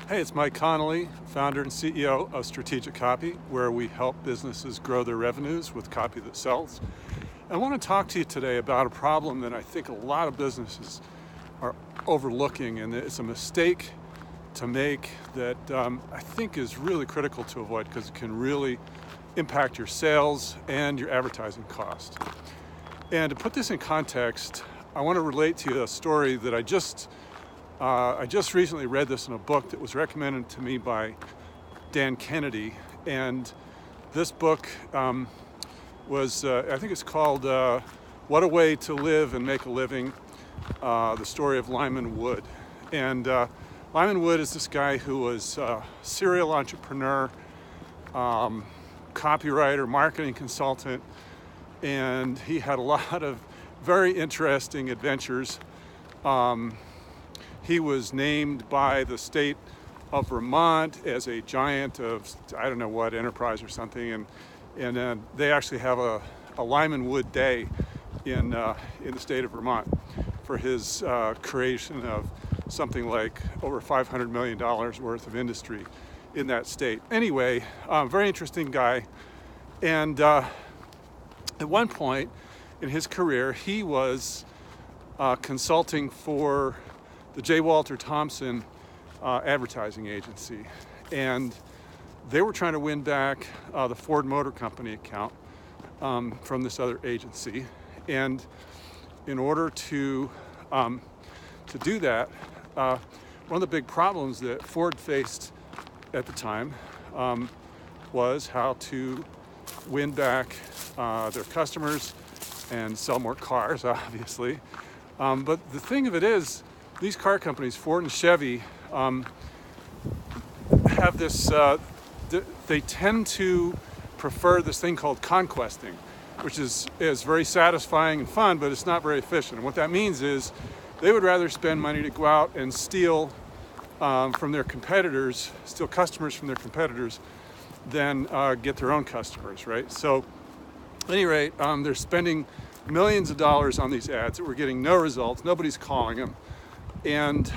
Hey, it's Mike Connolly, founder and CEO of Strategic Copy, where we help businesses grow their revenues with copy that sells. I want to talk to you today about a problem that I think a lot of businesses are overlooking, and it's a mistake to make that I think is really critical to avoid because it can really impact your sales and your advertising cost. And to put this in context, I want to relate to you a story that I just recently read this in a book that was recommended to me by Dan Kennedy, and this book was, I think it's called What a Way to Live and Make a Living, the story of Lyman Wood. And Lyman Wood is this guy who was a serial entrepreneur, copywriter, marketing consultant, and he had a lot of very interesting adventures. He was named by the state of Vermont as a giant of, I don't know what, enterprise or something, and they actually have a Lyman Wood Day in the state of Vermont for his creation of something like over $500 million worth of industry in that state. Anyway, very interesting guy, and at one point in his career, he was consulting for the J. Walter Thompson advertising agency, and they were trying to win back the Ford Motor Company account from this other agency. And in order to do that, one of the big problems that Ford faced at the time was how to win back their customers and sell more cars, obviously. But the thing of it is, these car companies, Ford and Chevy, have this, they tend to prefer this thing called conquesting, which is very satisfying and fun, but it's not very efficient. And what that means is they would rather spend money to go out and steal from their competitors, steal customers from their competitors, than get their own customers, right? So at any rate, they're spending millions of dollars on these ads that we're getting no results. Nobody's calling them. And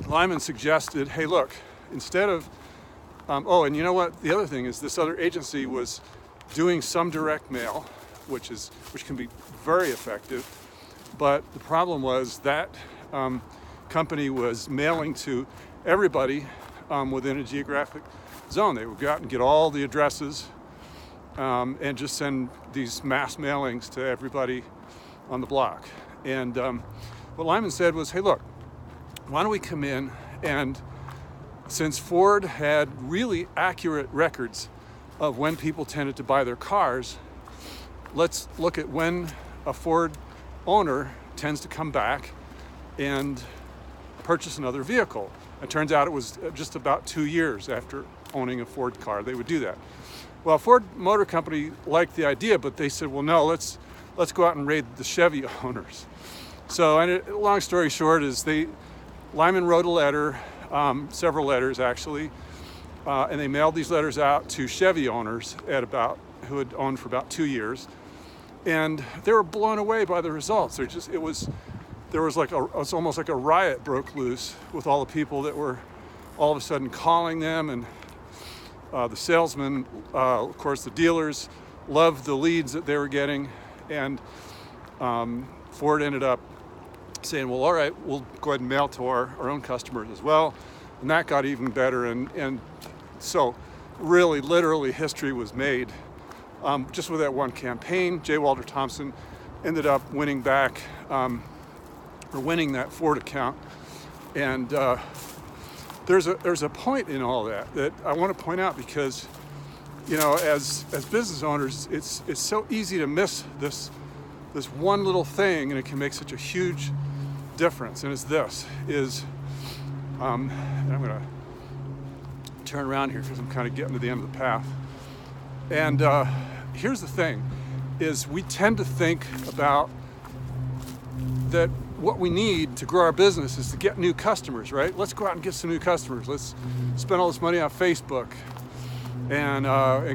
Lyman suggested, hey, look, instead of, and you know what? The other thing is this other agency was doing some direct mail, which can be very effective. But the problem was that company was mailing to everybody within a geographic zone. They would go out and get all the addresses and just send these mass mailings to everybody on the block. And what Lyman said was, hey, look, why don't we come in, and since Ford had really accurate records of when people tended to buy their cars, let's look at when a Ford owner tends to come back and purchase another vehicle. It turns out it was just about 2 years after owning a Ford car they would do that. Well, Ford Motor Company liked the idea, but they said, well, no, let's go out and raid the Chevy owners. So, long story short, is Lyman wrote a letter, several letters actually, and they mailed these letters out to Chevy owners who had owned for about 2 years, and they were blown away by the results. It was almost like a riot broke loose with all the people that were all of a sudden calling them, and the salesmen, of course, the dealers loved the leads that they were getting, and Ford ended up saying, well, all right, we'll go ahead and mail to our own customers as well. And that got even better. And so really, literally, history was made just with that one campaign. J. Walter Thompson ended up winning that Ford account. And there's a point in all that I want to point out, because, you know, as business owners, it's so easy to miss this one little thing, and it can make such a huge difference. And it's and I'm going to turn around here because I'm kind of getting to the end of the path. And here's the thing, is we tend to think about that what we need to grow our business is to get new customers, right? Let's go out and get some new customers. Let's spend all this money on Facebook and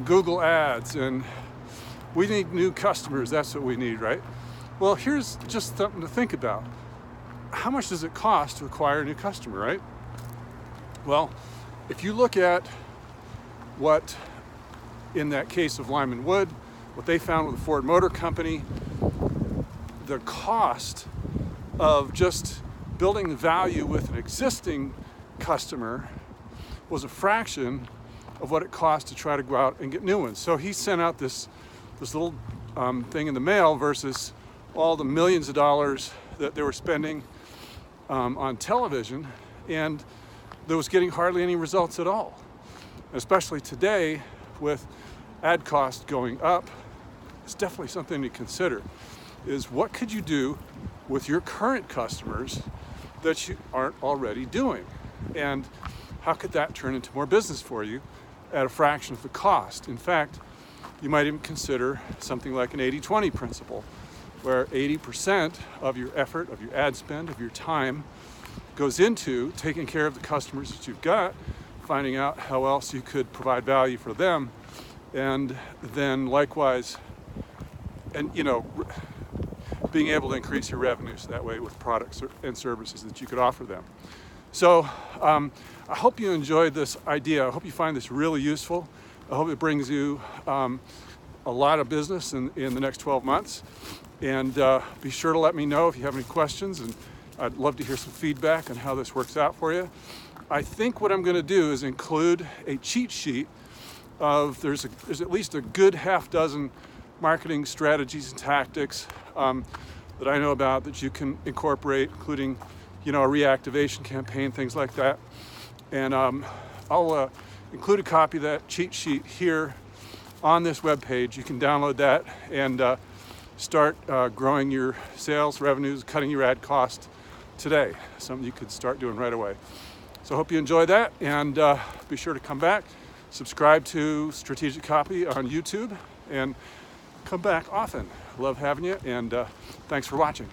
Google ads, and we need new customers. That's what we need, right? Well, here's just something to think about. How much does it cost to acquire a new customer, right? Well, if you look at what, in that case of Lyman Wood, what they found with the Ford Motor Company, the cost of just building the value with an existing customer was a fraction of what it cost to try to go out and get new ones. So he sent out this little thing in the mail versus all the millions of dollars that they were spending on television, and there was getting hardly any results at all. Especially today, with ad costs going up, it's definitely something to consider. Is what could you do with your current customers that you aren't already doing? And how could that turn into more business for you at a fraction of the cost? In fact, you might even consider something like an 80-20 principle, where 80% of your effort, of your ad spend, of your time goes into taking care of the customers that you've got, finding out how else you could provide value for them, and then likewise, and being able to increase your revenues that way with products and services that you could offer them. So I hope you enjoyed this idea. I hope you find this really useful. I hope it brings you a lot of business in the next 12 months. And be sure to let me know if you have any questions, and I'd love to hear some feedback on how this works out for you. I think what I'm going to do is include a cheat sheet of, there's at least a good half dozen marketing strategies and tactics that I know about that you can incorporate, including a reactivation campaign, things like that. And I'll include a copy of that cheat sheet here on this webpage. You can download that and start growing your sales revenues, cutting your ad cost today. Something you could start doing right away. So I hope you enjoyed that, and be sure to come back, subscribe to Strategic Copy on YouTube, and come back often. Love having you, and thanks for watching.